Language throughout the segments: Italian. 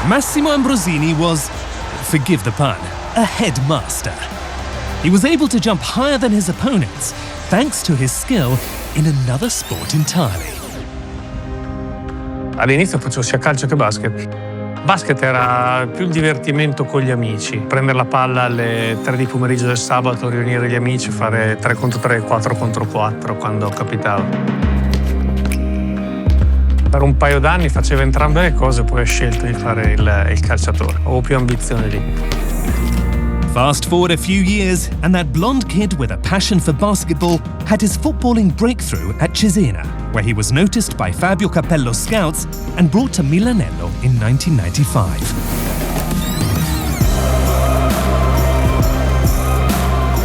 Massimo Ambrosini was, forgive the pun, a headmaster. He was able to jump higher than his opponents thanks to his skill in another sport entirely. All'inizio facevo sia calcio che basket. Basket era più il divertimento con gli amici, prendere la palla alle 3 di pomeriggio del sabato, riunire gli amici, fare 3 contro 3, 4 contro 4 quando capitava. Per un paio d'anni facevo entrambe le cose, poi ho scelto di fare il calciatore. Avevo più ambizione lì. Fast forward a few years, and that blonde kid with a passion for basketball had his footballing breakthrough at Cesena, where he was noticed by Fabio Capello's scouts and brought to Milanello in 1995.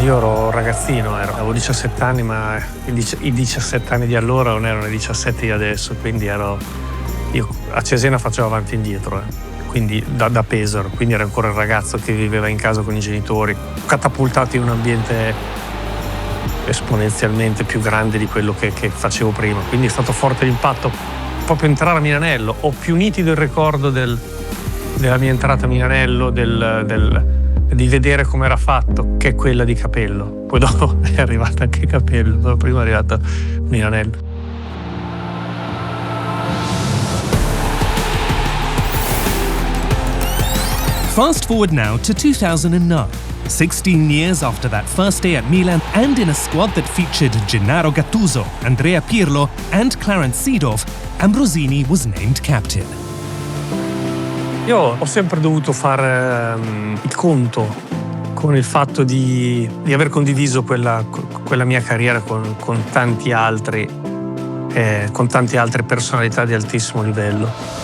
Io ero ragazzino, avevo 17 anni, ma i 17 anni di allora non erano i 17 di adesso, quindi io a Cesena facevo avanti e indietro, quindi da Pesaro, quindi ero ancora il ragazzo che viveva in casa con i genitori, catapultato in un ambiente esponenzialmente più grande di quello che facevo prima, quindi è stato forte l'impatto proprio entrare a Milanello. Ho più nitido il ricordo della mia entrata a Milanello, di vedere come era fatto, che è quella di Capello. Poi dopo è arrivato anche Capello, però prima è arrivato Milanello. Fast forward now to 2009, 16 years after that first day at Milan, and in a squad that featured Gennaro Gattuso, Andrea Pirlo and Clarence Seedorf, Ambrosini was named captain. Io ho sempre dovuto fare il conto con il fatto di aver condiviso quella mia carriera con tante altre personalità di altissimo livello.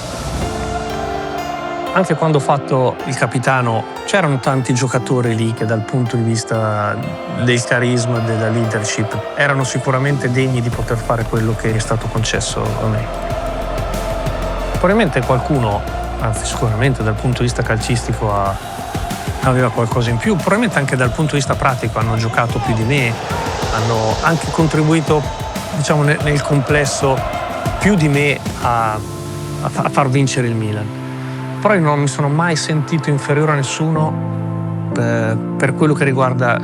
Anche quando ho fatto il capitano c'erano tanti giocatori lì che dal punto di vista del carisma, della leadership, erano sicuramente degni di poter fare quello che è stato concesso a me. Probabilmente qualcuno, anzi sicuramente dal punto di vista calcistico aveva qualcosa in più, probabilmente anche dal punto di vista pratico hanno giocato più di me, hanno anche contribuito, diciamo, nel complesso più di me a far vincere il Milan. Però io non mi sono mai sentito inferiore a nessuno per quello che riguarda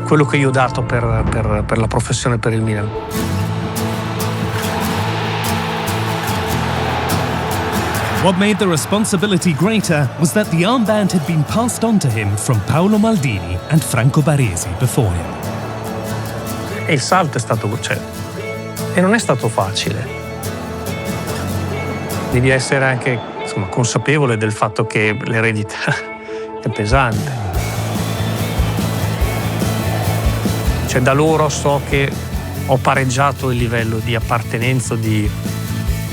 quello che io ho dato per la professione, per il Milan. What made the responsibility greater was that the armband had been passed on to him from Paolo Maldini and Franco Baresi before him. E il salto è stato, e non è stato facile. Devi essere anche, insomma, consapevole del fatto che l'eredità è pesante. Da loro so che ho pareggiato il livello di appartenenza, o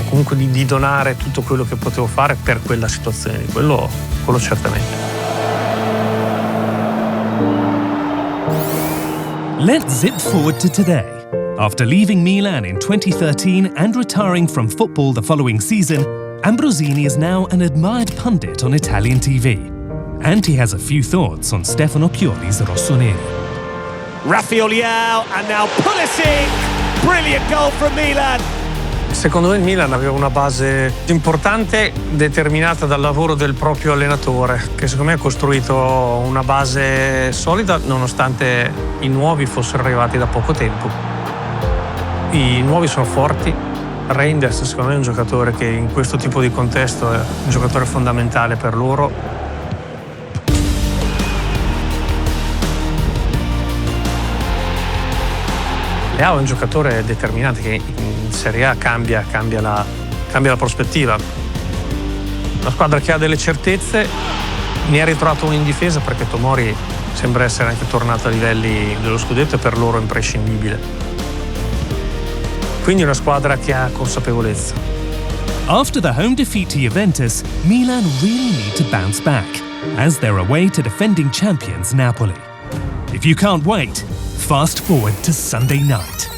comunque di donare tutto quello che potevo fare per quella situazione, quello certamente. Let's zip forward to today. After leaving Milan in 2013 and retiring from football the following season, Ambrosini is now an admired pundit on Italian TV. And he has a few thoughts on Stefano Pioli's rossoneri. Rafael Leao and now Pulisic. Brilliant goal from Milan. Secondo me il Milan aveva una base importante determinata dal lavoro del proprio allenatore, che secondo me ha costruito una base solida nonostante i nuovi fossero arrivati da poco tempo. I nuovi sono forti. Reinders secondo me è un giocatore che in questo tipo di contesto è un giocatore fondamentale per loro. Leao è un giocatore determinante che in Serie A cambia la prospettiva. Una squadra che ha delle certezze, ne ha ritrovato uno in difesa perché Tomori sembra essere anche tornato a livelli dello scudetto e per loro imprescindibile. Quindi una squadra che ha consapevolezza. After the home defeat to Juventus, Milan really need to bounce back, as they're away to defending champions Napoli. If you can't wait, fast forward to Sunday night.